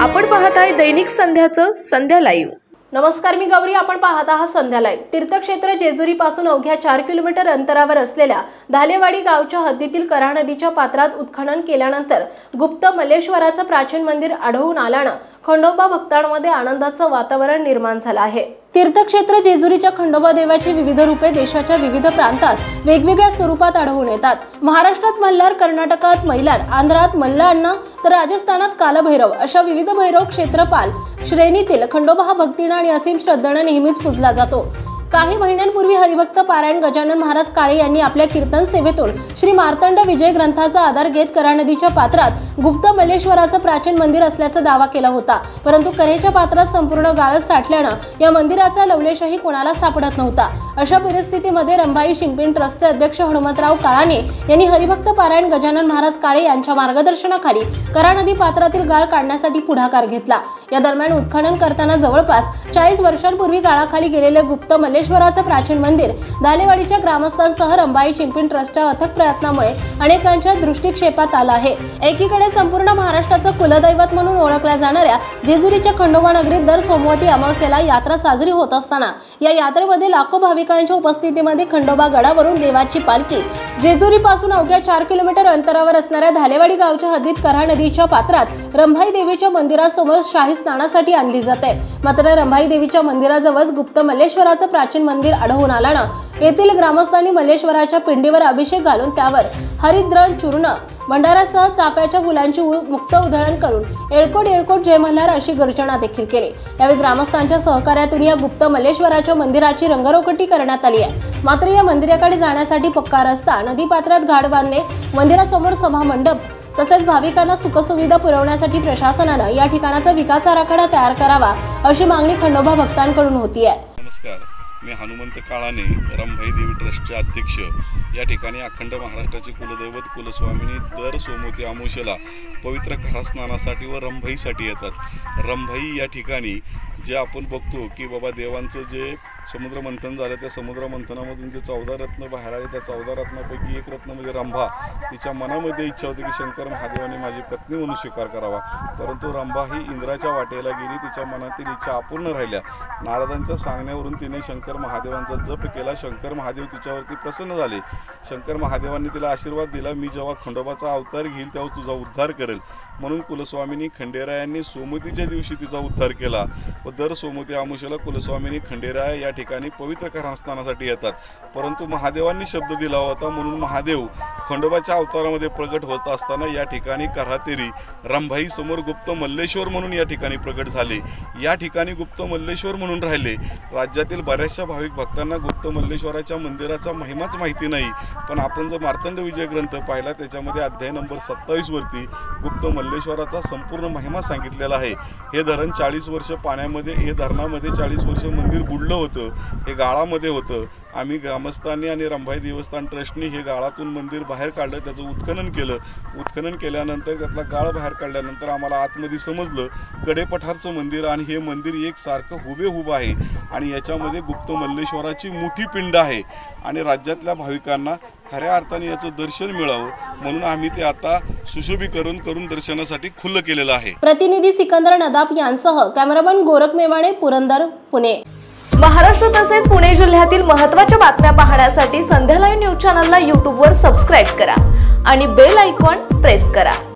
आपण पाहत आहे दैनिक संध्याचं संध्या लाईव्ह। नमस्कार, मी गौरी। आपण पाहत आहात संध्या लाईव्ह। तीर्थक्षेत्र जेजुरी पासून अवघ्या 4 किलोमीटर अंतरावर असलेल्या धालेवाडी गावच्या हद्दीतील कऱ्हा नदीच्या पात्रात उत्खनन केल्यानंतर गुप्त मल्लेश्वराचं प्राचीन मंदिर आढळून आल्यानं खंडोबा भक्तांमध्ये आनंदाचं वातावरण निर्माण झालं आहे। तीर्थक्षेत्र जेजुरीच्या खंडोबा देवाची विविध रूपे देशाच्या विविध प्रांतात वेगवेगळ्या स्वरूपात आढळून येतात। महाराष्ट्रात मल्हार, कर्नाटकात मैलार, आंध्रात मल्लाअण्णा तर राजस्थानात कालभैरव अशा विविध भैरव क्षेत्रपाल श्रेणीतील खंडोबा हा भक्तीने आणि असीम श्रद्धेने नेहमीच पूजला जातो। काही महिन्यांपूर्वी हरिभक्त पारायण गजानन महाराज काळे यांनी आपल्या कीर्तन सेवेतून श्री मार्तंड विजय ग्रंथाचा आधार घेत कऱ्हा नदीच्या पात्रात गुप्त मल्लेश्वराचं प्राचीन मंदिर असल्याचा दावा केला होता। परंतु कऱ्हेच्या पात्रात संपूर्ण गाळच साठल्यानं या मंदिराचा लवलेशही कोणाला सापडत नव्हता। अशा परिस्थितीमध्ये रंभाई शिंपिंग ट्रस्टचे अध्यक्ष हनुमंतराव काळाने यांनी हरिभक्त पारायण गजानन महाराज काळे यांच्या मार्गदर्शनाखाली कऱ्हा नदी पात्रातील गाळ काढण्यासाठी पुढाकार घेतला। या दरम्यान उत्खनन करताना जवळपास 40 वर्षांपूर्वी गाळाखाली गेलेले गुप्त मल्लेश्वराचं प्राचीन मंदिर धालेवाडीच्या ग्रामस्थांसह रंभाई शिंपिंग ट्रस्टच्या अथक प्रयत्नामुळे अनेकांच्या दृष्टिक्षेपात आलं आहे। एकीकडे संपूर्ण महाराष्ट्राचं कुलदैवत म्हणून ओळखल्या जाणाऱ्या जेजुरीच्या खंडोबा नगरीत दर सोमवती अमावस्येला यात्रा साजरी होत असताना या यात्रेमध्ये लाखो भाविकांच्या उपस्थितीमध्ये खंडोबा गडावरून देवाची पालखी जेजुरी पासून अवघ्या 4 किलोमीटर अंतरावर असणाऱ्या धालेवाडी गावच्या हद्दीत कऱ्हा नदीच्या पात्रात रंभाई देवीच्या मंदिरासमोर शाही स्नानासाठी आणली जाते। मात्र रंभाई देवीच्या मंदिराजवळ गुप्त मल्लेश्वराचं प्राचीन मंदिर आढळून आल्यानं येथील ग्रामस्थांनी मल्लेश्वराच्या पिंडीवर अभिषेक घालून त्यावर हरिद्र चूर्ण भंडारासह चाफ्याच्या फुलांची मुक्त उधळण करून एळकोट एळकोट जय मल्हार अशी गर्जना देखील केली। यावेळी ग्रामस्थांच्या सहकार्यातून या गुप्त मल्लेश्वराच्या मंदिराची रंगरोगटी करण्यात आली आहे। मात्र या मंदिराकडे जाण्यासाठी पक्का रस्ता, नदीपात्रात घाट बांधणे, मंदिरासमोर सभा मंडप तसेच भाविकांना सुखसुविधा पुरवण्यासाठी प्रशासनानं या ठिकाणाचा विकास आराखडा तयार करावा अशी मागणी खंडोबा भक्तांकडून होतीये। नमस्कार, मी हनुमंत काळाने, रंभाई देवी ट्रस्टचे अध्यक्ष। या ठिकाणी अखंड महाराष्ट्राचे कुलदैवत कुलस्वामिनी दर सोमवती अमावस्येला पवित्र कऱ्हा स्नानासाठी व रंभाईसाठी येतात। रंभाई या ठिकाणी जे आपण बघतो की बाबा देवांचं जे समुद्र मंथन झालं, त्या समुद्र मंथनामधून जे 14 रत्न बाहेर आले, त्या 14 रत्नापैकी एक रत्न म्हणजे रंभा। तिच्या मनामध्ये इच्छा होती की शंकर महादेवाने माझी पत्नी म्हणून स्वीकार करावा, परंतु रंभा ही इंद्राच्या वाटेला गेली। तिच्या मनातील इच्छा अपूर्ण राहिल्या। नारदांच्या सांगण्यावरून तिने शंकर महादेवांचा जप केला। शंकर महादेव तिच्यावरती प्रसन्न झाले। शंकर महादेवांनी तिला आशीर्वाद दिला, मी जेव्हा खंडोबाचा अवतार घेईल तेव्हा तुझा उद्धार करेल। म्हणून कुलस्वामिनी खंडेरायांनी सोमवतीच्या दिवशी तिचा उद्धार केला व दर सोमवती अमावस्येला कुलस्वामिनी खंडेराया या ठिकाणी पवित्र कऱ्हा स्नानासाठी येतात। परंतु महादेवांनी शब्द दिला होता म्हणून महादेव खंडोबाच्या अवतारामध्ये प्रगट होत असताना या ठिकाणी कऱ्हातेरी रंभाई समोर गुप्त मल्लेश्वर म्हणून या ठिकाणी प्रगट झाले। या ठिकाणी गुप्त मल्लेश्वर म्हणून राहिले। राज्यातील बऱ्याचशा भाविक भक्तांना गुप्त मल्लेश्वराच्या मंदिराचा महिमाच माहिती नाही, पण आपण जर मार्तंड विजय ग्रंथ पाहिला त्याच्यामध्ये अध्याय नंबर 27 वरती गुप्त मल्लेश्वराचा संपूर्ण महिमा सांगितलेला आहे। हे धरण 40 वर्ष पाण्यामध्ये, हे धरणामध्ये 40 वर्ष मंदिर बुडलं होतं, हे गाळामध्ये होतं। आम्ही ग्रामस्थांनी आणि रंभाई देवस्थान ट्रस्टनी हे गाळातून मंदिर बाहेर काढलं, त्याचं उत्खनन केलं। उत्खनन केल्यानंतर त्यातला गाळ बाहेर काढल्यानंतर आम्हाला आतमध्ये समजलं कडेपठारचं मंदिर आणि हे मंदिर एकसारखं हुबेहूब आहे आणि याच्यामध्ये गुप्त मल्लेश्वराची मोठी पिंड आहे आणि राज्यातल्या भाविकांना खऱ्या अर्थाने याचं दर्शन मिळावं म्हणून आम्ही ते आता सुशोभीकरण करून दर्शनासाठी खुलं केलेलं आहे। प्रतिनिधी सिकंदर नदाफ यांसह कॅमेरामन गोरख मेवाणे, पुरंदर, पुणे। महाराष्ट्र तसेच पुणे जिल्ह्यातील महत्त्वाच्या बातम्या पाहण्यासाठी संध्या लाईव्ह न्यूज चॅनलला YouTube वर सबस्क्राईब करा आणि बेल आयकॉन प्रेस करा।